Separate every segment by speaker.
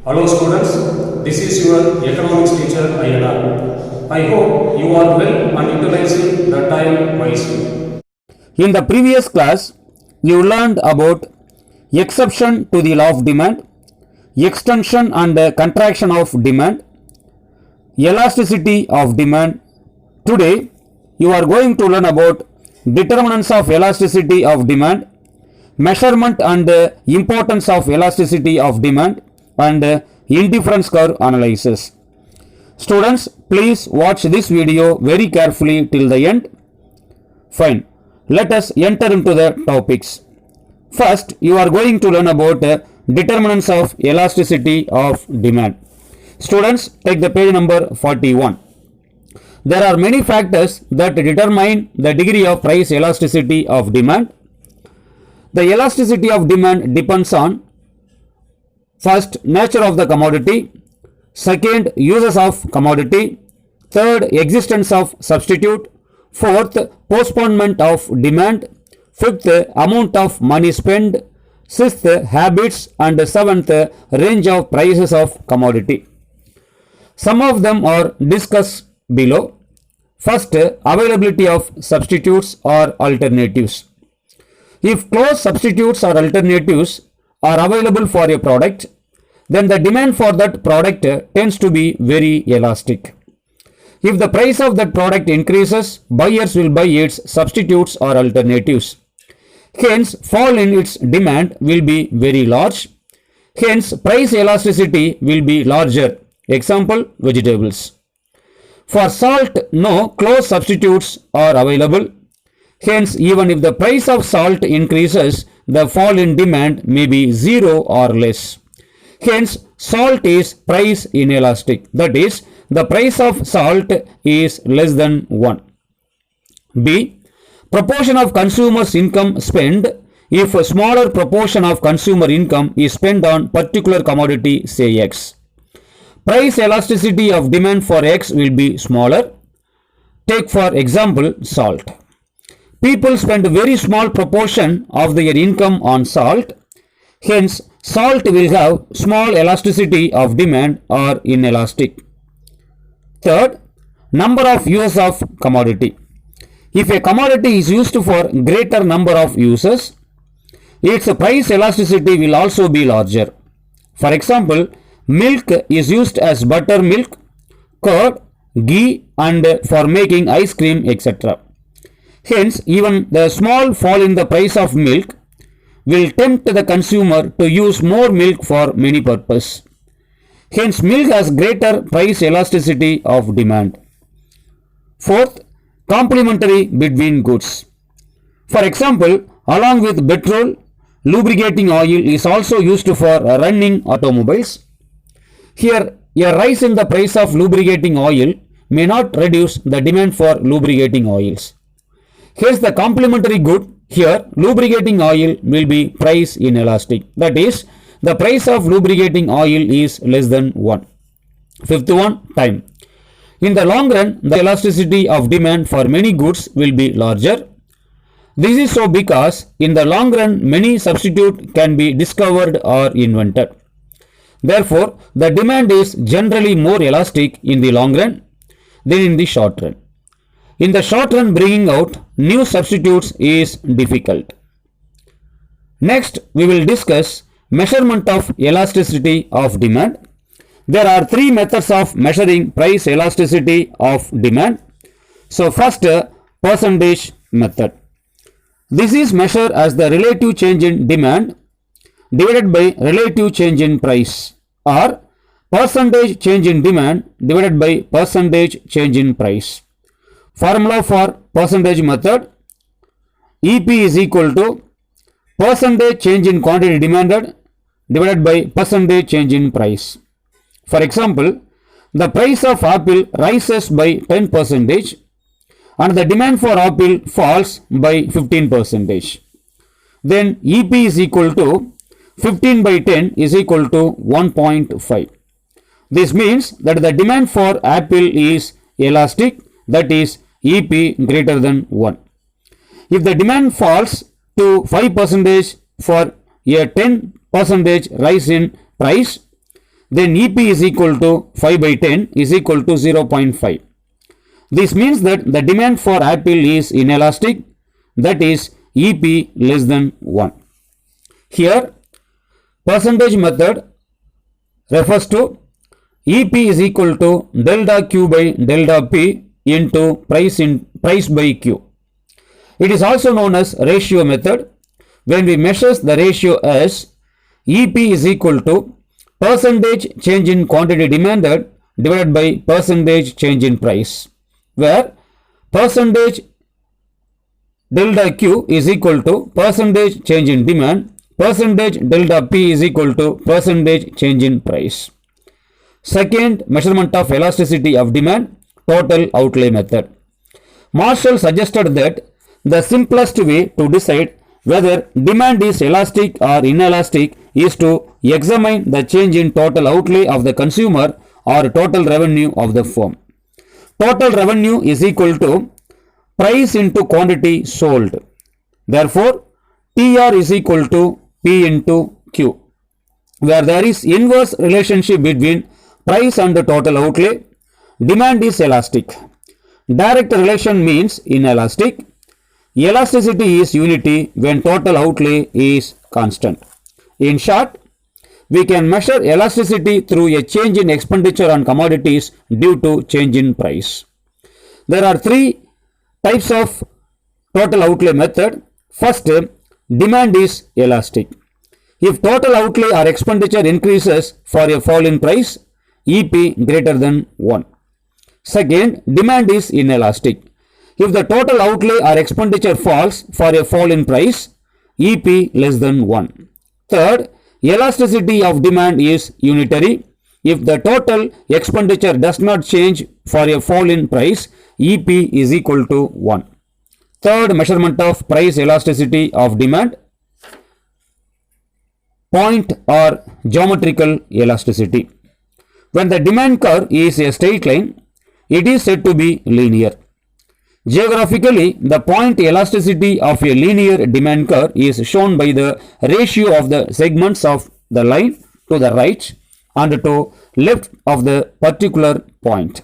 Speaker 1: Hello students, this is your economics teacher Ayala. I hope you are well and utilizing the time wisely.
Speaker 2: In the previous class, you learned about exception to the law of demand, extension and contraction of demand, elasticity of demand. Today, you are going to learn about determinants of elasticity of demand, measurement and importance of elasticity of demand, and indifference curve analysis. Students, please watch this video very carefully till the end. Fine. Let us enter into the topics. First, you are going to learn about determinants of elasticity of demand. Students, take the page number 41. There are many factors that determine the degree of price elasticity of demand. The elasticity of demand depends on first, nature of the commodity, second, uses of commodity, third, existence of substitute, fourth, postponement of demand, fifth, amount of money spent, sixth, habits, and seventh, range of prices of commodity. Some of them are discussed below. First, availability of substitutes or alternatives. If close substitutes or alternatives are available for a product, then the demand for that product tends to be very elastic. If the price of that product increases, buyers will buy its substitutes or alternatives. Hence, fall in its demand will be very large. Hence, price elasticity will be larger. Example, vegetables. For salt, no close substitutes are available. Hence, even if the price of salt increases, the fall in demand may be 0 or less. Hence, salt is price inelastic. That is, the price of salt is less than 1. B. Proportion of consumers' income spent. If a smaller proportion of consumer income is spent on particular commodity, say X, price elasticity of demand for X will be smaller. Take for example, salt. People spend a very small proportion of their income on salt. Hence, salt will have small elasticity of demand or inelastic. Third, number of uses of commodity. If a commodity is used for greater number of uses, its price elasticity will also be larger. For example, milk is used as buttermilk, curd, ghee, and for making ice cream, etc. Hence, even the small fall in the price of milk will tempt the consumer to use more milk for many purposes. Hence, milk has greater price elasticity of demand. Fourth, complementary between goods. For example, along with petrol, lubricating oil is also used for running automobiles. Here, a rise in the price of lubricating oil may not reduce the demand for lubricating oils. Hence, the complementary good here, lubricating oil will be price inelastic. That is, the price of lubricating oil is less than 1. Fifth one, time. In the long run, the elasticity of demand for many goods will be larger. This is so because in the long run, many substitutes can be discovered or invented. Therefore, the demand is generally more elastic in the long run than in the short run. In the short run, bringing out new substitutes is difficult. Next, we will discuss measurement of elasticity of demand. There are three methods of measuring price elasticity of demand. So, first, percentage method. This is measured as the relative change in demand divided by relative change in price, or percentage change in demand divided by percentage change in price. Formula for percentage method: EP is equal to percentage change in quantity demanded divided by percentage change in price. For example, the price of apple rises by 10% and the demand for apple falls by 15%. Then EP is equal to 15 by 10 is equal to 1.5. This means that the demand for apple is elastic, that is EP greater than 1. If the demand falls to 5% for a 10% rise in price, then EP is equal to 5 by 10 is equal to 0.5. This means that the demand for apple is inelastic, that is EP less than 1. Here, percentage method refers to EP is equal to delta Q by delta P into price by Q. It is also known as ratio method. When we measure the ratio as EP is equal to percentage change in quantity demanded divided by percentage change in price, where percentage delta Q is equal to percentage change in demand, percentage delta P is equal to percentage change in price. Second measurement of elasticity of demand, total outlay method. Marshall suggested that the simplest way to decide whether demand is elastic or inelastic is to examine the change in total outlay of the consumer or total revenue of the firm. Total revenue is equal to price into quantity sold. Therefore, TR is equal to P into Q, where there is inverse relationship between price and the total outlay. Demand is elastic. Direct relation means inelastic. Elasticity is unity when total outlay is constant. In short, we can measure elasticity through a change in expenditure on commodities due to change in price. There are three types of total outlay method. First, demand is elastic. If total outlay or expenditure increases for a fall in price, EP greater than 1. Second, demand is inelastic. If the total outlay or expenditure falls for a fall in price, EP less than 1. Third, elasticity of demand is unitary. If the total expenditure does not change for a fall in price, EP is equal to 1. Third measurement of price elasticity of demand, point or geometrical elasticity. When the demand curve is a straight line, it is said to be linear. Geographically, the point elasticity of a linear demand curve is shown by the ratio of the segments of the line to the right and to left of the particular point.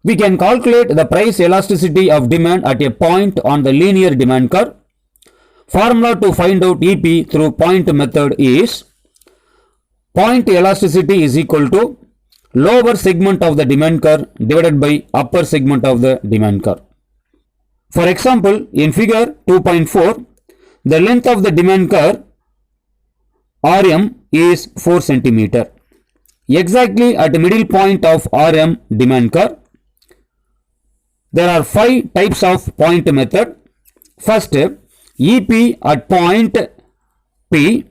Speaker 2: We can calculate the price elasticity of demand at a point on the linear demand curve. Formula to find out EP through point method is point elasticity is equal to lower segment of the demand curve divided by upper segment of the demand curve. For example, in figure 2.4, the length of the demand curve RM is 4 cm. Exactly at the middle point of RM demand curve, there are 5 types of point method. First, EP at point P,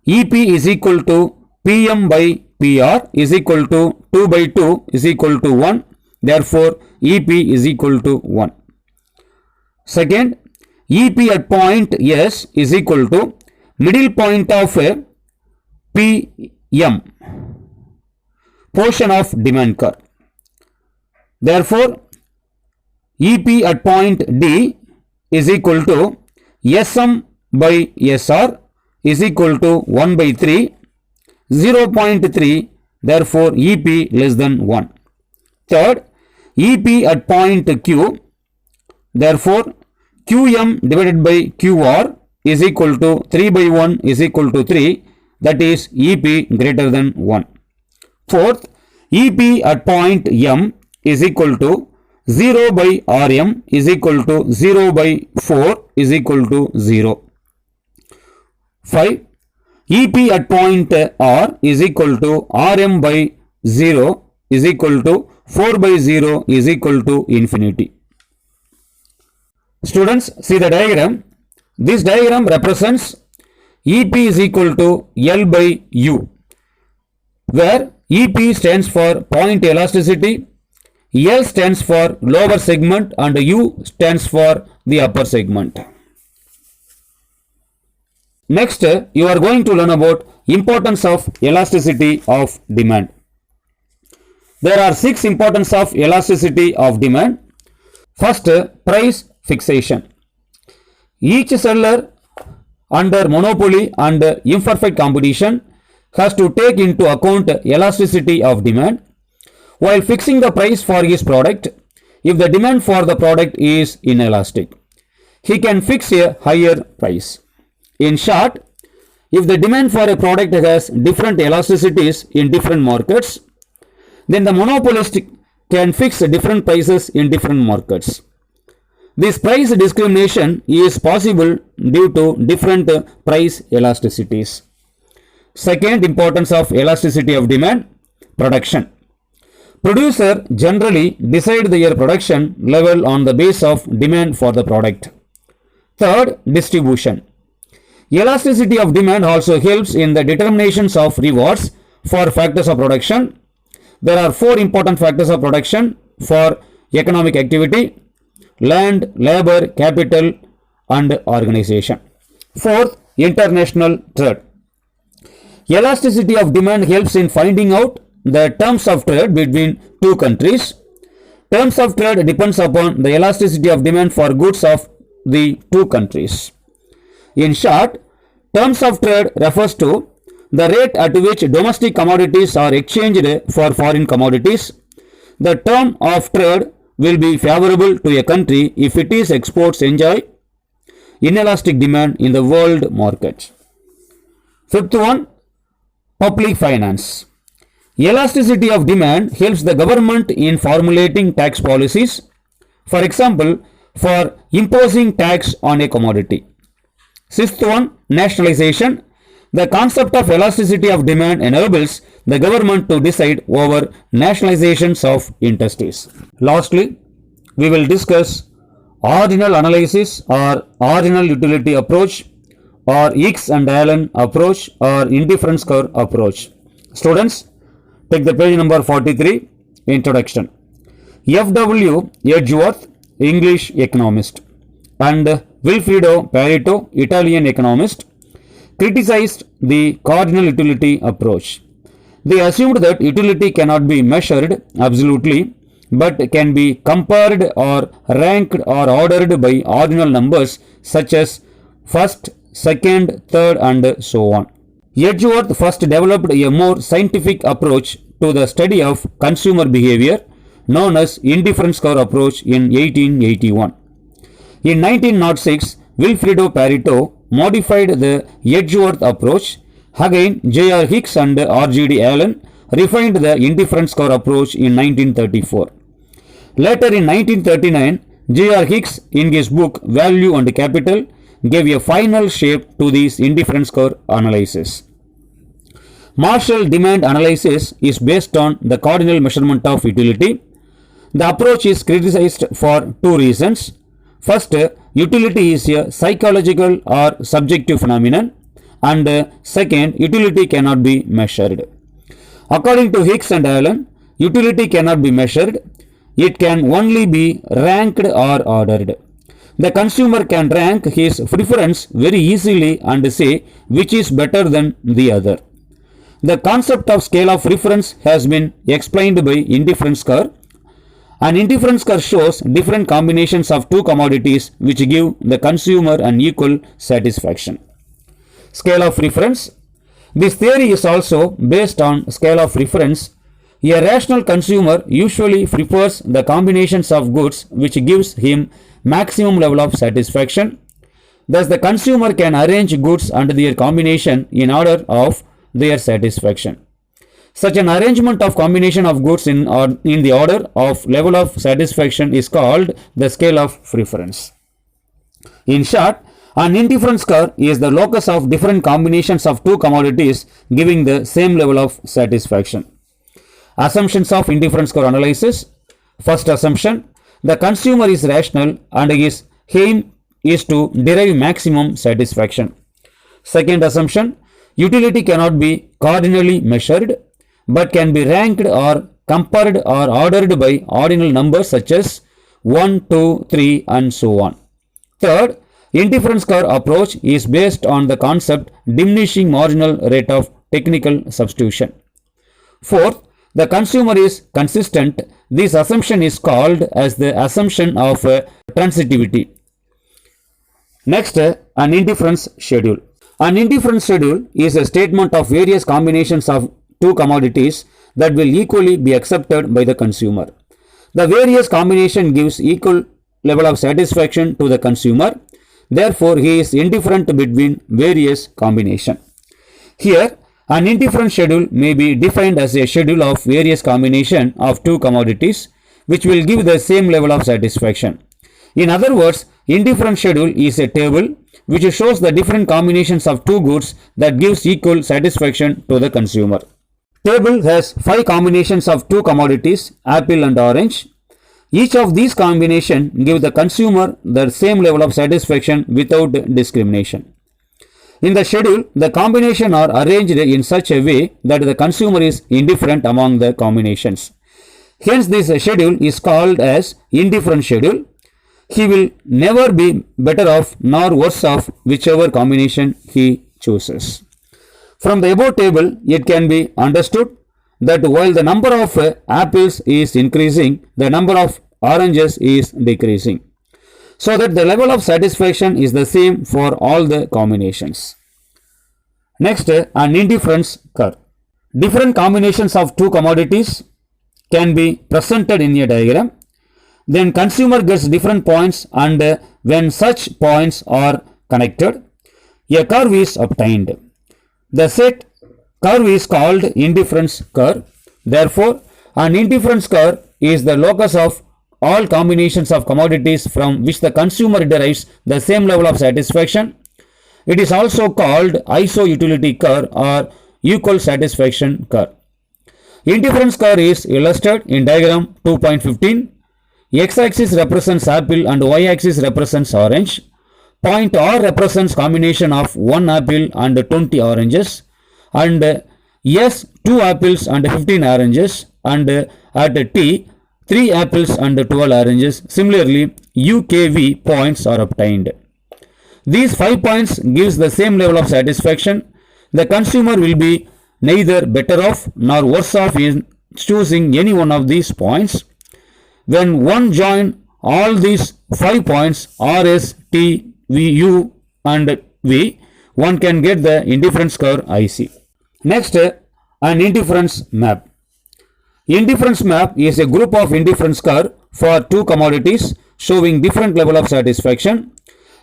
Speaker 2: EP is equal to PM by PR is equal to 2 by 2 is equal to 1. Therefore, EP is equal to 1. Second, EP at point S is equal to middle point of PM, portion of demand curve. Therefore, EP at point D is equal to SM by SR is equal to 1 by 3, 0.3, therefore EP less than 1. Third, EP at point Q, therefore QM divided by QR is equal to 3 by 1 is equal to 3, that is EP greater than 1. Fourth, EP at point M is equal to 0 by RM is equal to 0 by 4 is equal to 0. 5. EP at point R is equal to RM by 0 is equal to 4 by 0 is equal to infinity. Students, see the diagram. This diagram represents EP is equal to L by U, where EP stands for point elasticity, L stands for lower segment and U stands for the upper segment. Next, you are going to learn about importance of elasticity of demand. There are 6 importance of elasticity of demand. First, price fixation. Each seller under monopoly and imperfect competition has to take into account elasticity of demand while fixing the price for his product. If the demand for the product is inelastic, he can fix a higher price. In short, if the demand for a product has different elasticities in different markets, then the monopolist can fix different prices in different markets. This price discrimination is possible due to different price elasticities. Second importance of elasticity of demand, production. Producer generally decide their production level on the base of demand for the product. Third, distribution. Elasticity of demand also helps in the determinations of rewards for factors of production. There are four important factors of production for economic activity: land, labor, capital, and organization. Fourth, international trade. Elasticity of demand helps in finding out the terms of trade between two countries. Terms of trade depends upon the elasticity of demand for goods of the two countries. In short, terms of trade refers to the rate at which domestic commodities are exchanged for foreign commodities. The term of trade will be favorable to a country if its exports enjoy inelastic demand in the world market. Fifth one, public finance. Elasticity of demand helps the government in formulating tax policies, for example, for imposing tax on a commodity. Sixth one, nationalization. The concept of elasticity of demand enables the government to decide over nationalizations of industries. Lastly, we will discuss ordinal analysis or ordinal utility approach, or Hicks and Allen approach, or indifference curve approach. Students, take the page number 43, introduction. F.W. Edgeworth, English economist, and Vilfredo Pareto, Italian economist, criticized the cardinal utility approach. They assumed that utility cannot be measured absolutely, but can be compared or ranked or ordered by ordinal numbers such as first, second, third, and so on. Edgeworth first developed a more scientific approach to the study of consumer behavior known as indifference curve approach in 1881. In 1906, Vilfredo Pareto modified the Edgeworth approach. Again, J.R. Hicks and R.G.D. Allen refined the indifference curve approach in 1934. Later in 1939, J.R. Hicks, in his book Value and Capital, gave a final shape to this indifference curve analysis. Marshall demand analysis is based on the cardinal measurement of utility. The approach is criticized for two reasons. First, utility is a psychological or subjective phenomenon, and second, utility cannot be measured. According to Hicks and Allen, utility cannot be measured. It can only be ranked or ordered. The consumer can rank his preference very easily and say which is better than the other. The concept of scale of preference has been explained by indifference curve. An indifference curve shows different combinations of two commodities which give the consumer an equal satisfaction. Scale of preference. This theory is also based on scale of preference. A rational consumer usually prefers the combinations of goods which gives him maximum level of satisfaction. Thus, the consumer can arrange goods and their combination in order of their satisfaction. Such an arrangement of combination of goods in the order of level of satisfaction is called the scale of preference. In short, an indifference curve is the locus of different combinations of two commodities giving the same level of satisfaction. Assumptions of indifference curve analysis. First assumption, the consumer is rational and his aim is to derive maximum satisfaction. Second assumption, utility cannot be cardinally measured but can be ranked or compared or ordered by ordinal numbers such as 1, 2, 3 and so on. Third, indifference curve approach is based on the concept diminishing marginal rate of technical substitution. Fourth, the consumer is consistent. This assumption is called as the assumption of transitivity. Next, an indifference schedule. An indifference schedule is a statement of various combinations of two commodities that will equally be accepted by the consumer. The various combination gives equal level of satisfaction to the consumer. Therefore, he is indifferent between various combination. Here, an indifference schedule may be defined as a schedule of various combination of two commodities which will give the same level of satisfaction. In other words, indifference schedule is a table which shows the different combinations of two goods that gives equal satisfaction to the consumer. Table has 5 combinations of two commodities, apple and orange. Each of these combinations give the consumer the same level of satisfaction without discrimination. In the schedule, the combinations are arranged in such a way that the consumer is indifferent among the combinations. Hence, this schedule is called as indifference schedule. He will never be better off nor worse off whichever combination he chooses. From the above table, it can be understood that while the number of apples is increasing, the number of oranges is decreasing, so that the level of satisfaction is the same for all the combinations. Next, an indifference curve. Different combinations of two commodities can be presented in a diagram. Then consumer gets different points, and when such points are connected, a curve is obtained. The set curve is called indifference curve. Therefore, an indifference curve is the locus of all combinations of commodities from which the consumer derives the same level of satisfaction. It is also called iso-utility curve or equal satisfaction curve. Indifference curve is illustrated in diagram 2.15. X-axis represents apple and y-axis represents orange. Point R represents combination of 1 apple and 20 oranges, and S 2 apples and 15 oranges, and at T 3 apples and 12 oranges. Similarly, UKV points are obtained. These 5 points gives the same level of satisfaction. The consumer will be neither better off nor worse off in choosing any one of these points. When one join all these 5 points R, S, T, V, U and V, one can get the indifference curve IC. Next, an indifference map. Indifference map is a group of indifference curve for two commodities showing different level of satisfaction.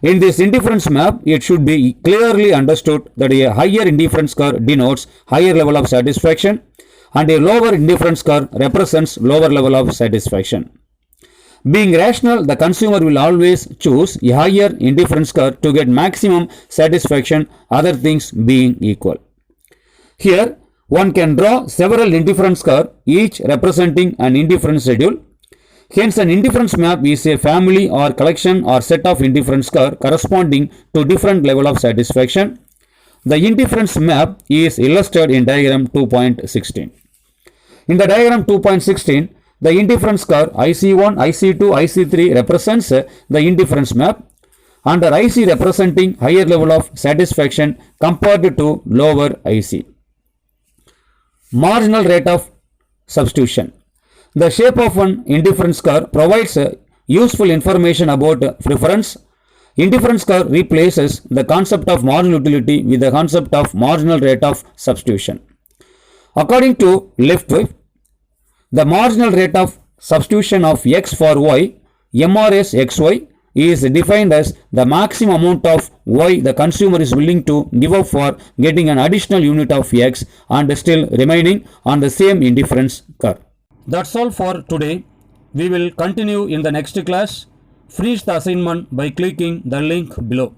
Speaker 2: In this indifference map, it should be clearly understood that a higher indifference curve denotes higher level of satisfaction and a lower indifference curve represents lower level of satisfaction. Being rational, the consumer will always choose a higher indifference curve to get maximum satisfaction, other things being equal. Here, one can draw several indifference curves, each representing an indifference schedule. Hence, an indifference map is a family or collection or set of indifference curves corresponding to different level of satisfaction. The indifference map is illustrated in diagram 2.16. In the diagram 2.16, the indifference curve IC1, IC2, IC3 represents the indifference map, under IC representing higher level of satisfaction compared to lower IC. Marginal rate of substitution. The shape of an indifference curve provides useful information about preference. Indifference curve replaces the concept of marginal utility with the concept of marginal rate of substitution. According to Liffe, the marginal rate of substitution of x for y, MRS xy, is defined as the maximum amount of y the consumer is willing to give up for getting an additional unit of x and still remaining on the same indifference curve. That's all for today. We will continue in the next class. Finish the assignment by clicking the link below.